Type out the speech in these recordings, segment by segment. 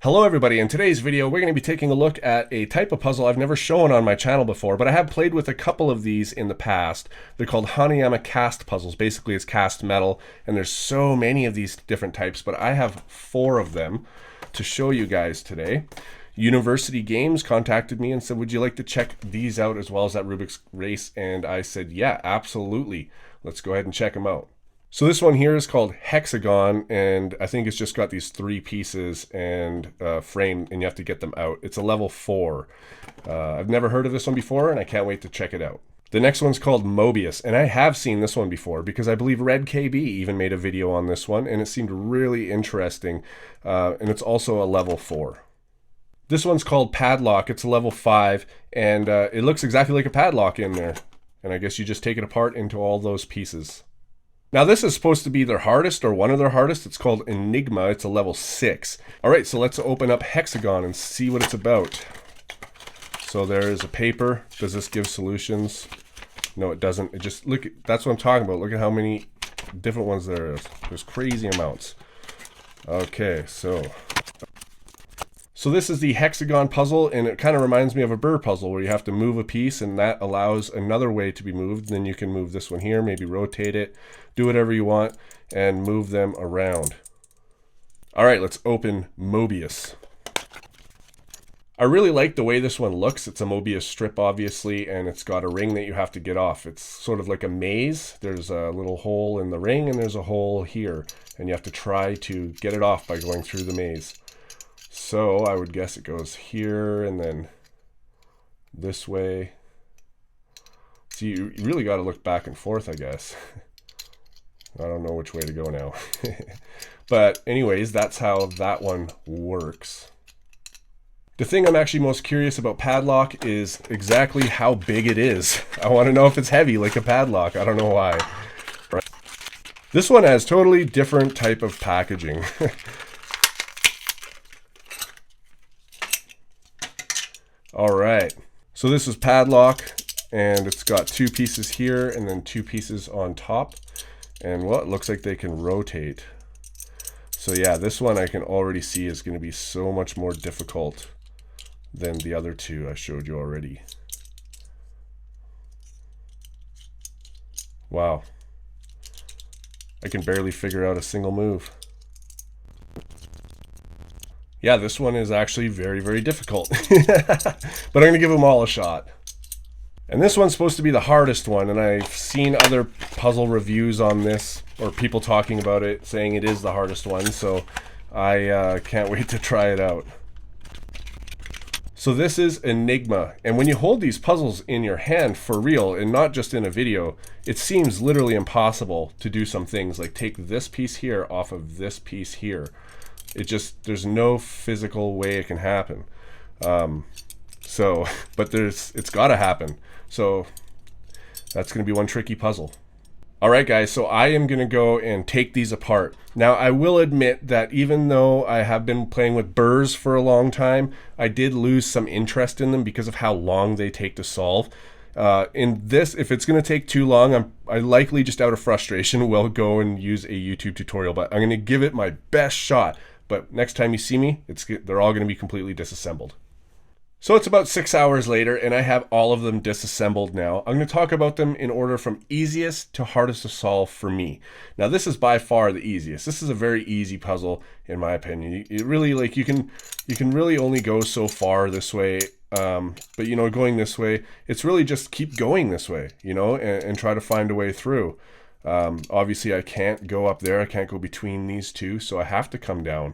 Hello everybody, in today's video we're going to be taking a look at a type of puzzle I've never shown on my channel before, but I have played with a couple of these in the past. They're called Hanayama cast puzzles. Basically it's cast metal, and there's so many of these different types, but I have 4 of them to show you guys today. University Games contacted me and said, would you like to check these out as well as that Rubik's Race? And I said, yeah, absolutely. Let's go ahead and check them out. So this one here is called Hexagon, and I think it's just got these 3 pieces and frame, and you have to get them out. It's a level 4. I've never heard of this one before, and I can't wait to check it out. The next one's called Mobius, and I have seen this one before because I believe Red KB even made a video on this one, and it seemed really interesting, and it's also a level 4. This one's called Padlock. It's a level 5, and it looks exactly like a padlock in there. And I guess you just take it apart into all those pieces. Now this is supposed to be their hardest, or one of their hardest. It's called Enigma. It's a level 6. Alright, so let's open up Hexagon and see what it's about. So there is a paper. Does this give solutions? No, it doesn't. It just, look, that's what I'm talking about. Look at how many different ones there is. There's crazy amounts. Okay, so this is the Hexagon puzzle, and it kind of reminds me of a Burr puzzle where you have to move a piece and that allows another way to be moved. Then you can move this one here, maybe rotate it, do whatever you want, and move them around. All right, let's open Mobius. I really like the way this one looks. It's a Mobius strip, obviously, and it's got a ring that you have to get off. It's sort of like a maze. There's a little hole in the ring, and there's a hole here, and you have to try to get it off by going through the maze. So I would guess it goes here and then this way. So you really got to look back and forth, I guess. I don't know which way to go now. But anyways, that's how that one works. The thing I'm actually most curious about Padlock is exactly how big it is. I want to know if it's heavy like a padlock. I don't know why. This one has totally different type of packaging. All right, so this is Padlock, and it's got 2 pieces here and then 2 pieces on top, and well, it looks like they can rotate. So yeah, this one I can already see is going to be so much more difficult than the other 2 I showed you already. Wow, I can barely figure out a single move. Yeah, this one is actually very, very difficult. But I'm going to give them all a shot. And this one's supposed to be the hardest one, and I've seen other puzzle reviews on this, or people talking about it, saying it is the hardest one, so I can't wait to try it out. So this is Enigma, and when you hold these puzzles in your hand for real, and not just in a video, it seems literally impossible to do some things, like take this piece here off of this piece here. It just, there's no physical way it can happen. But it's got to happen. So that's going to be one tricky puzzle. All right, guys, so I am going to go and take these apart. Now, I will admit that even though I have been playing with burrs for a long time, I did lose some interest in them because of how long they take to solve. In this, if it's going to take too long, I likely just out of frustration will go and use a YouTube tutorial, but I'm going to give it my best shot. But next time you see me, they're all going to be completely disassembled. So it's about 6 hours later, and I have all of them disassembled now. I'm going to talk about them in order from easiest to hardest to solve for me. Now this is by far the easiest. This is a very easy puzzle in my opinion. It really, like, you can really only go so far this way. But you know, going this way, it's really just keep going this way, you know, and try to find a way through. Obviously I can't go up there, I can't go between these 2, so I have to come down.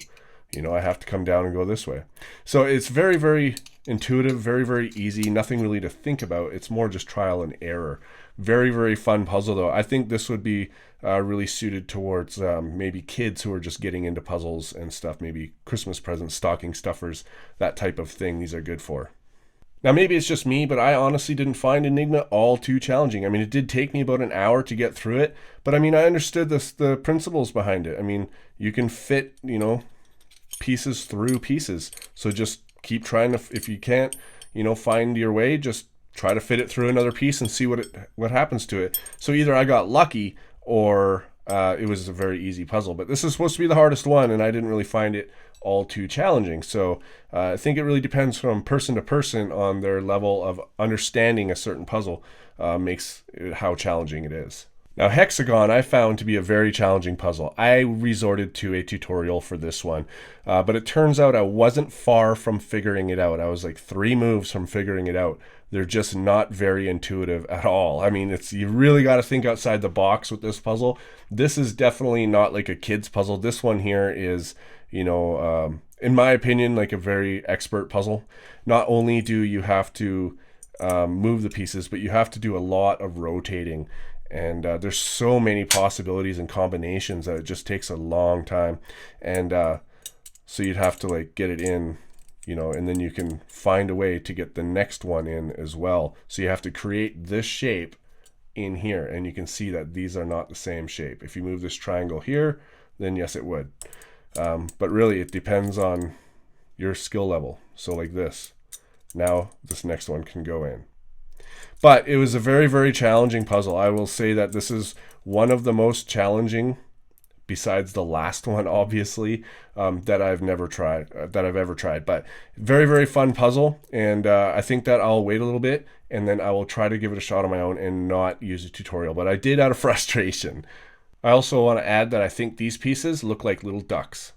You know, I have to come down and go this way. So it's very, very intuitive, very, very easy, nothing really to think about. It's more just trial and error. Very, very fun puzzle though. I think this would be really suited towards maybe kids who are just getting into puzzles and stuff, maybe Christmas presents, stocking stuffers, that type of thing these are good for. Now maybe it's just me, but I honestly didn't find Enigma all too challenging. I mean, it did take me about an hour to get through it, but I mean, I understood the principles behind it. I mean, you can fit, you know, pieces through pieces. So just keep trying to, if you can't, you know, find your way, just try to fit it through another piece and see what happens to it. So either I got lucky or it was a very easy puzzle. But this is supposed to be the hardest one, and I didn't really find it all too challenging. So I think it really depends from person to person on their level of understanding a certain puzzle makes it how challenging it is. Now, Hexagon I found to be a very challenging puzzle. I resorted to a tutorial for this one, but it turns out I wasn't far from figuring it out. I was like 3 moves from figuring it out. They're just not very intuitive at all. I mean, you really got to think outside the box with this puzzle. This is definitely not like a kid's puzzle. This one here is, in my opinion, like a very expert puzzle. Not only do you have to move the pieces, but you have to do a lot of rotating. And there's so many possibilities and combinations that it just takes a long time. And so you'd have to like get it in, and then you can find a way to get the next one in as well. So you have to create this shape in here, and you can see that these are not the same shape. If you move this triangle here, then yes, it would. But really, it depends on your skill level. So like this. Now this next one can go in. But it was a very, very challenging puzzle. I will say that this is one of the most challenging, besides the last one, obviously, that I've ever tried. But very, very fun puzzle. And I think that I'll wait a little bit, and then I will try to give it a shot on my own and not use a tutorial. But I did out of frustration. I also want to add that I think these pieces look like little ducks.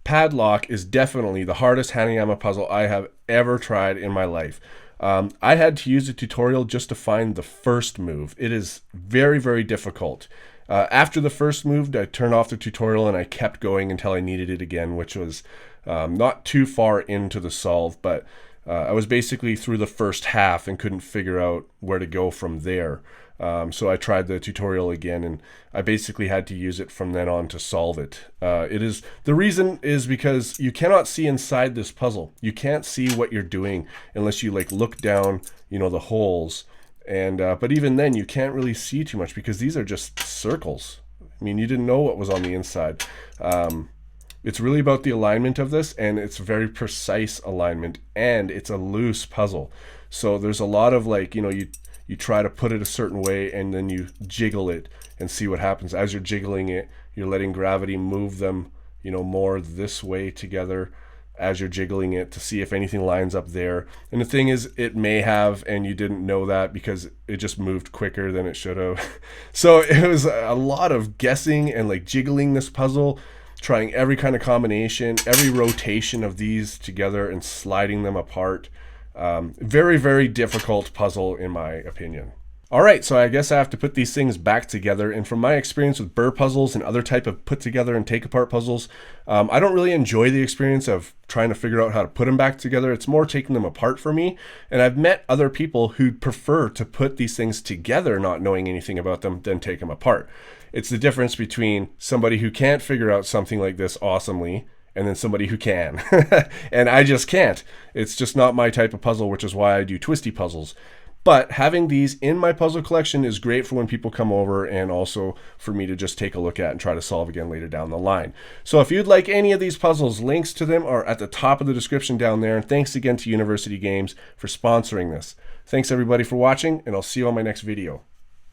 Padlock is definitely the hardest Hanayama puzzle I have ever tried in my life. I had to use a tutorial just to find the first move. It is very, very difficult. After the first move, I turned off the tutorial and I kept going until I needed it again, which was not too far into the solve, but I was basically through the first half and couldn't figure out where to go from there. So I tried the tutorial again, and I basically had to use it from then on to solve it. The reason is because you cannot see inside this puzzle. You can't see what you're doing unless you like look down, the holes. And but even then, you can't really see too much because these are just circles. I mean, you didn't know what was on the inside. It's really about the alignment of this, and it's very precise alignment, and it's a loose puzzle. So there's a lot of like, you try to put it a certain way, and then you jiggle it and see what happens. As you're jiggling it, you're letting gravity move them, more this way together as you're jiggling it to see if anything lines up there. And the thing is, it may have, and you didn't know that because it just moved quicker than it should have. So it was a lot of guessing and like jiggling this puzzle, trying every kind of combination, every rotation of these together and sliding them apart. Very, very difficult puzzle in my opinion. All right, so I guess I have to put these things back together. And from my experience with burr puzzles and other type of put together and take apart puzzles, I don't really enjoy the experience of trying to figure out how to put them back together. It's more taking them apart for me. And I've met other people who prefer to put these things together, not knowing anything about them, than take them apart. It's the difference between somebody who can't figure out something like this awesomely and then somebody who can. And I just can't. It's just not my type of puzzle, which is why I do twisty puzzles. But having these in my puzzle collection is great for when people come over, and also for me to just take a look at and try to solve again later down the line. So if you'd like any of these puzzles, links to them are at the top of the description down there. And thanks again to University Games for sponsoring this. Thanks everybody for watching, and I'll see you on my next video.